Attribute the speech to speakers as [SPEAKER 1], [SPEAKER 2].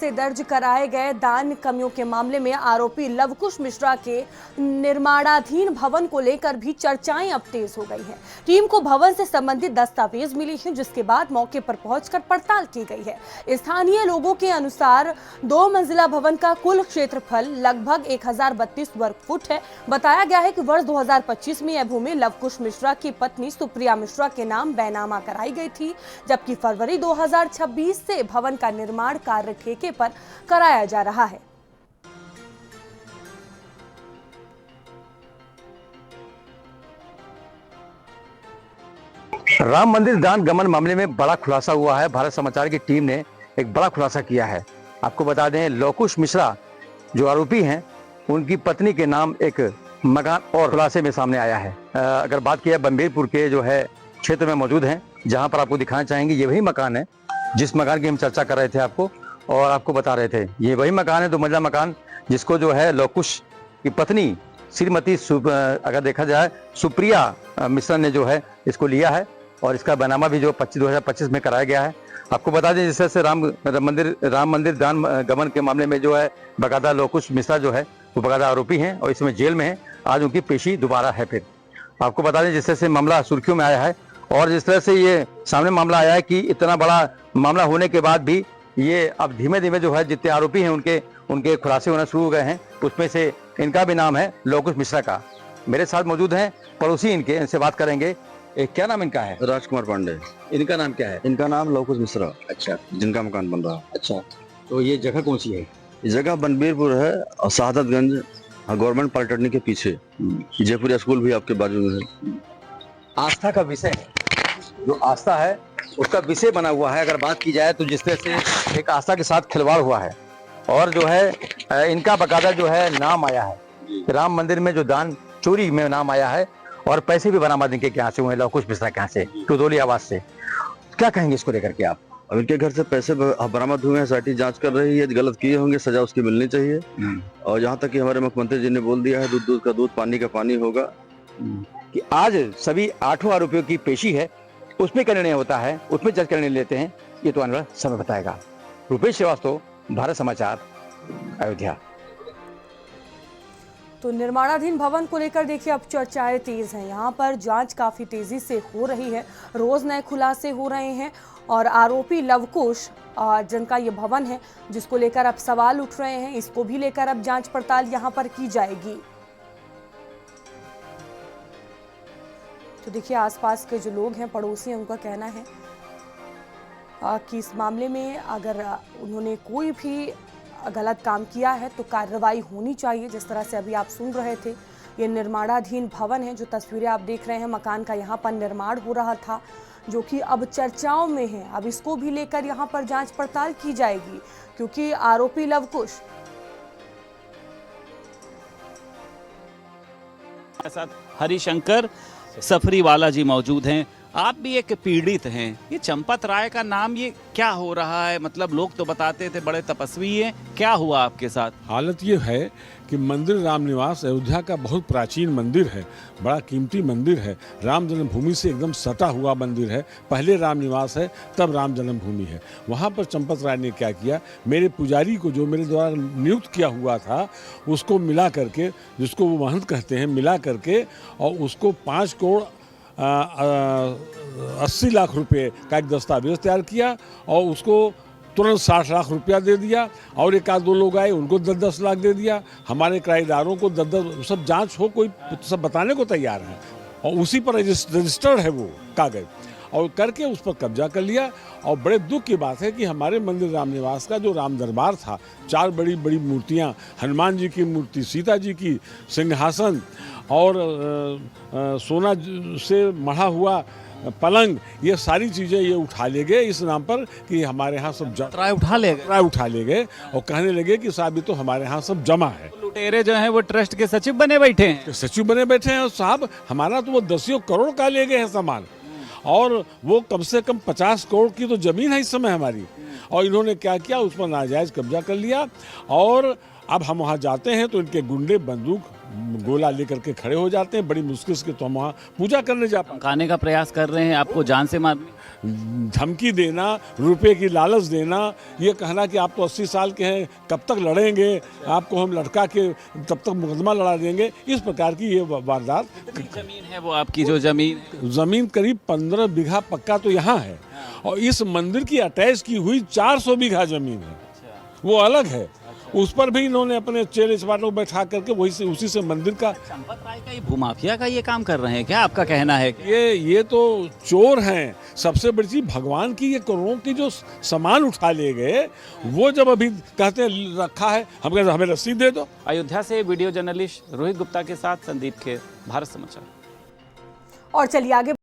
[SPEAKER 1] से दर्ज कराए गए दान कमियों के मामले में आरोपी लवकुश मिश्रा के निर्माणाधीन भवन को लेकर भी चर्चाएं अब तेज हो गई हैं। टीम को भवन से संबंधित दस्तावेज मिले हैं, जिसके बाद मौके पर पहुंचकर पड़ताल की गई है। स्थानीय लोगों के अनुसार 2 मंजिला भवन का कुल क्षेत्रफल लगभग 1032 वर्ग फुट है। बताया गया है कि वर्ष 2025 में यह भूमि लवकुश मिश्रा की पत्नी सुप्रिया मिश्रा के नाम बैनामा कराई गई थी, जबकि फरवरी 2026 से भवन का निर्माण कार्य ठेके पर कराया जा रहा है।
[SPEAKER 2] राम मंदिर दान गमन मामले में बड़ा खुलासा हुआ है। भारत समाचार की टीम ने एक बड़ा खुलासा किया है। आपको बता दें, लवकुश मिश्रा जो आरोपी हैं, उनकी पत्नी के नाम एक मकान और खुलासे में सामने आया है। अगर बात किया बम्बीरपुर के जो है क्षेत्र में मौजूद हैं, जहां पर आपको दिखाना चाहेंगे, ये वही मकान है जिस मकान की हम चर्चा कर रहे थे आपको, और आपको बता रहे थे ये वही मकान है, 2 मंजिला मकान, जिसको जो है लवकुश की पत्नी श्रीमती अगर देखा जाए सुप्रिया मिश्रा ने जो है इसको लिया है, और इसका बैनामा भी जो 2025 में कराया गया है। आपको बता दें, जिस तरह से राम मंदिर दान गमन के मामले में जो है बकायदा लवकुश मिश्रा जो है वो बकायदा आरोपी हैं और इसमें जेल में हैं। आज उनकी पेशी दोबारा है। फिर आपको बता दें, जिस तरह से मामला सुर्खियों में आया है और जिस तरह से ये सामने मामला आया है कि इतना बड़ा मामला होने के बाद भी ये अब धीमे धीमे जो है जितने आरोपी हैं उनके खुलासे होना शुरू हो गए हैं। उसमें से इनका भी नाम है लवकुश मिश्रा का। मेरे साथ मौजूद हैं पड़ोसी इनके, इनसे बात करेंगे। क्या नाम इनका है?
[SPEAKER 3] राजकुमार पांडे।
[SPEAKER 2] इनका नाम क्या है?
[SPEAKER 3] इनका नाम लवकुश मिश्रा।
[SPEAKER 2] अच्छा,
[SPEAKER 3] जिनका मकान बन रहा है।
[SPEAKER 2] अच्छा, तो ये जगह कौन सी है?
[SPEAKER 3] ये जगह बम्बीरपुर है और शहादतगंज गवर्नमेंट पॉलिटेक्निक के पीछे। जयपुर स्कूल भी आपके बाजू में है।
[SPEAKER 2] आस्था का विषय है, जो आस्था है उसका विषय बना हुआ है। अगर बात की जाए तो जिस तरह से एक आस्था के साथ खिलवाड़ हुआ है, और जो है इनका बकायदा जो है नाम आया है राम मंदिर में, जो दान चोरी में नाम आया है, और पैसे भी बरामद इनके यहाँ से हुए, लवकुश मिश्रा के यहाँ से, टुदोली आवास से। क्या कहेंगे इसको लेकर के आप?
[SPEAKER 3] अब इनके घर से पैसे बरामद हुए हैं, सोसाइटी जांच कर रही है, गलत किए होंगे, सजा उसकी मिलनी चाहिए। और जहाँ तक कि हमारे मुख्यमंत्री जी ने बोल दिया है, दूध का दूध, पानी का पानी होगा।
[SPEAKER 2] कि आज सभी 8 आरोपियों की पेशी है, उसमें क्या निर्णय होता है, उसमें जज निर्णय लेते हैं, ये तो आने वाला समय बताएगा। रुपेश श्रीवास्तव, भारत समाचार, अयोध्या।
[SPEAKER 1] तो निर्माणाधीन भवन को लेकर देखिए अब चर्चाएं तेज हैं। यहाँ पर जांच काफी तेजी से हो रही है, रोज नए खुलासे हो रहे हैं, और आरोपी लवकुश जिनका ये भवन है, जिसको लेकर अब सवाल उठ रहे हैं, इसको भी लेकर अब जांच पड़ताल यहाँ पर की जाएगी। तो देखिए आसपास के जो लोग हैं, पड़ोसी हैं, उनका कहना है कि इस मामले में अगर उन्होंने कोई भी गलत काम किया है तो कार्रवाई होनी चाहिए। जिस तरह से अभी आप सुन रहे थे, ये निर्माणाधीन भवन है, जो तस्वीरें आप देख रहे हैं, मकान का यहाँ पर निर्माण हो रहा था, जो कि अब चर्चाओं में है। अब इसको भी लेकर यहाँ पर जांच पड़ताल की जाएगी, क्योंकि आरोपी लवकुश
[SPEAKER 4] साथ हरिशंकर सफरीवाला जी मौजूद हैं। आप भी एक पीड़ित हैं। ये चंपत राय का नाम, ये क्या हो रहा है? मतलब लोग तो बताते थे बड़े तपस्वी हैं, क्या हुआ आपके साथ?
[SPEAKER 5] हालत ये है कि मंदिर राम निवास अयोध्या का बहुत प्राचीन मंदिर है, बड़ा कीमती मंदिर है, राम जन्मभूमि से एकदम सटा हुआ मंदिर है। पहले राम निवास है, तब राम जन्मभूमि है। वहाँ पर चंपत राय ने क्या किया, मेरे पुजारी को जो मेरे द्वारा नियुक्त किया हुआ था, उसको मिला करके, जिसको वो महंत कहते हैं, मिला करके, और उसको 5 करोड़ 80 लाख रुपए का एक दस्तावेज तैयार किया, और उसको तुरंत 60 लाख रुपया दे दिया। और 1-2 लोग आए, उनको 10-10 लाख दे दिया। हमारे किराएदारों को 10-10, सब जांच हो, कोई सब बताने को तैयार है, और उसी पर रजिस्टर्ड है वो कागज, और करके उस पर कब्जा कर लिया। और बड़े दुख की बात है कि हमारे मंदिर राम निवास का जो राम दरबार था, 4 बड़ी बड़ी मूर्तियाँ, हनुमान जी की मूर्ति, सीता जी की सिंहासन, और सोना से मढ़ा हुआ पलंग, ये सारी चीज़ें ये उठा ले गए इस नाम पर कि हमारे यहाँ सब
[SPEAKER 4] राय उठा ले गए,
[SPEAKER 5] और कहने लगे कि साहब ये तो हमारे यहाँ सब जमा है।
[SPEAKER 4] लुटेरे जो हैं वो ट्रस्ट के सचिव बने बैठे हैं।
[SPEAKER 5] सचिव बने बैठे हैं, और साहब हमारा तो वो 10 करोड़ का ले गए हैं सामान, और वो कम से कम 50 करोड़ की तो जमीन है इस समय हमारी। और इन्होंने क्या किया, उस पर नाजायज कब्जा कर लिया। और अब हम वहाँ जाते हैं तो इनके गुंडे बंदूक गोला लेकर के खड़े हो जाते हैं, बड़ी मुश्किल से तो हम वहाँ पूजा करने जा पाते
[SPEAKER 4] धमकाने का प्रयास कर रहे हैं आपको जान से मारने।
[SPEAKER 5] हैं। धमकी देना, रुपए की लालच देना, ये कहना कि आप तो 80 साल के हैं, कब तक लड़ेंगे, आपको हम लड़का के तब तक मुकदमा लड़ा देंगे, इस प्रकार की ये वारदात।
[SPEAKER 4] कितनी जमीन है वो आपकी जो जमीन है?
[SPEAKER 5] जमीन करीब 15 बीघा पक्का तो यहाँ है, और इस मंदिर की अटैच की हुई 400 बीघा जमीन है, वो अलग है। उस पर भी इन्होंने अपने चेले चपाटों बैठा करके वही से उसी से मंदिर का।
[SPEAKER 4] चंपत राय का ये भूमाफिया का ये काम कर रहे हैं क्या, आपका कहना है?
[SPEAKER 5] ये तो चोर हैं। सबसे बड़ी चीज भगवान की ये करोड़ों की जो सामान उठा ले गए, वो जब अभी कहते हैं रखा है, हम कहते हैं हमें रसीद दे दो।
[SPEAKER 4] अयोध्या से वीडियो जर्नलिस्ट रोहित गुप्ता के साथ संदीप खेर, भारत समाचार।
[SPEAKER 1] और चलिए आगे